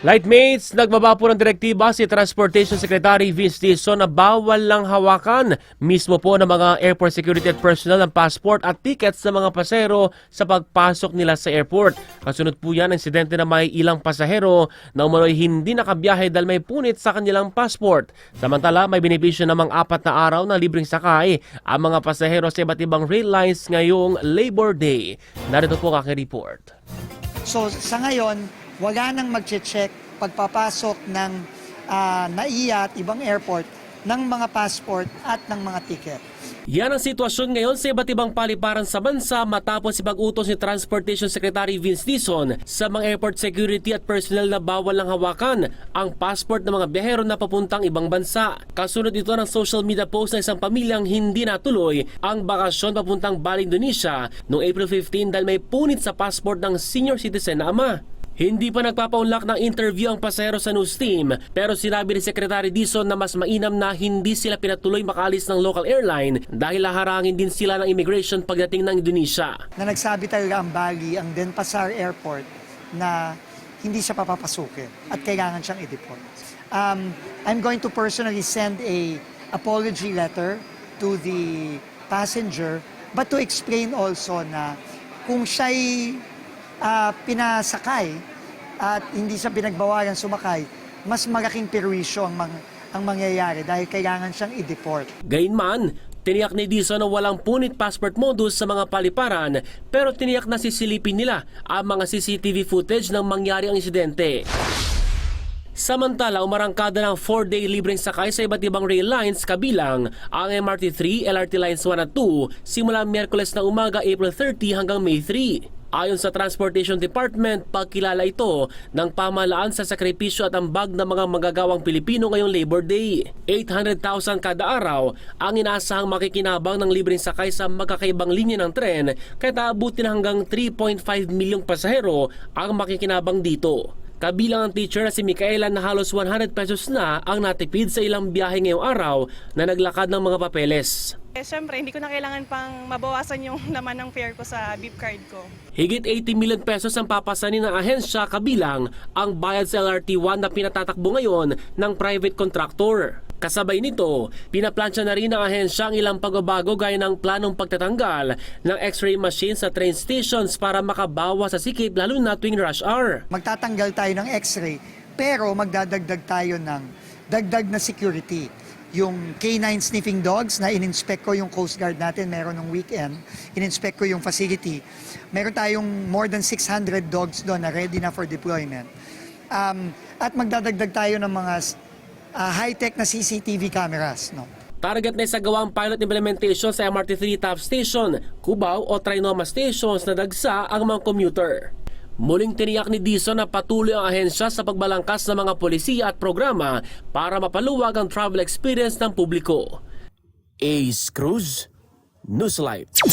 Lightmates, nagbaba po ng direktiba si Transportation Secretary Vince Dizon na bawal lang hawakan mismo po ng mga airport security at personnel ng passport at tickets ng mga pasahero sa pagpasok nila sa airport. Kasunod po yan ang insidente na may ilang pasahero na umano'y hindi nakabiyahe dahil may punit sa kanilang passport. Samantala, may benepisyo namang 4 na araw na libreng sakay ang mga pasahero sa iba't ibang rail lines ngayong Labor Day. Narito po ang aking report. So sa ngayon, wala nang mag-check pagpapasok ng NAIA at ibang airport ng mga passport at ng mga ticket. Yan ang sitwasyon ngayon sa iba't ibang paliparan sa bansa matapos ipag-utos ni Transportation Secretary Vince Dizon sa mga airport security at personnel na bawal lang hawakan ang passport ng mga biyahero na papuntang ibang bansa. Kasunod ito ng social media post ng isang pamilyang hindi natuloy ang bakasyon papuntang Bali, Indonesia noong April 15 dahil may punit sa passport ng senior citizen na ama. Hindi pa nagpapaunlak ng interview ang pasahero sa news team pero sinabi ni Secretary Dizon na mas mainam na hindi sila pinatuloy makaalis ng local airline dahil haharangin din sila ng immigration pagdating ng Indonesia. Na nagsabi talaga ang Bali, ang Denpasar Airport na hindi siya papapasukin at kailangan siyang i-deport. I'm going to personally send a apology letter to the passenger but to explain also na kung siya'y pinasakay at hindi siya pinagbawalan sumakay, mas malaking perwisyo ang mangyayari dahil kailangan siyang i-deport. Gayunman, tiniyak ni Dizon na walang punit passport modus sa mga paliparan pero tiniyak na sisilipin nila ang mga CCTV footage ng mangyari ang insidente. Samantala, umarangkada ng 4-day libreng sakay sa iba't ibang rail lines kabilang ang MRT3, LRT Lines 1 at 2 simula Miyerkules na umaga April 30 hanggang May 3. Ayon sa Transportation Department, pagkilala ito ng pamahalaan sa sakripisyo at ambag ng mga magagawang Pilipino ngayong Labor Day. 800,000 kada araw ang inaasahang makikinabang ng libreng sakay sa magkakaibang linya ng tren kahit aabutin hanggang 3.5 milyong pasahero ang makikinabang dito. Kabilang ang teacher na si Micaela na halos 100 pesos na ang natipid sa ilang biyahe ngayong araw na naglakad ng mga papeles. Siyempre, hindi ko na kailangan pang mabawasan yung laman ng fare ko sa beep card ko. Higit 80 million pesos ang papasanin ng ahensya kabilang ang bayad sa LRT1 na pinatatakbo ngayon ng private contractor. Kasabay nito, pinaplansya na rin ng ahensya ang ilang pagbabago gaya ng planong pagtatanggal ng x-ray machine sa train stations para makabawas sa sikip lalo na tuwing rush hour. Magtatanggal tayo ng x-ray pero magdadagdag tayo ng dagdag na security. Yung K9 sniffing dogs na in-inspect ko yung Coast Guard natin, meron ng weekend, in-inspect ko yung facility. Meron tayong more than 600 dogs doon na ready na for deployment. At magdadagdag tayo ng mga high-tech na CCTV cameras. No? Target na isagawa ang pilot implementation sa MRT3 Top Station, Cubao o Trinoma stations na dagsa ang mga commuter. Muling tiniyak ni Dizon na patuloy ang ahensya sa pagbalangkas ng mga polisiya at programa para mapaluwag ang travel experience ng publiko. Ace Cruz, Newslight.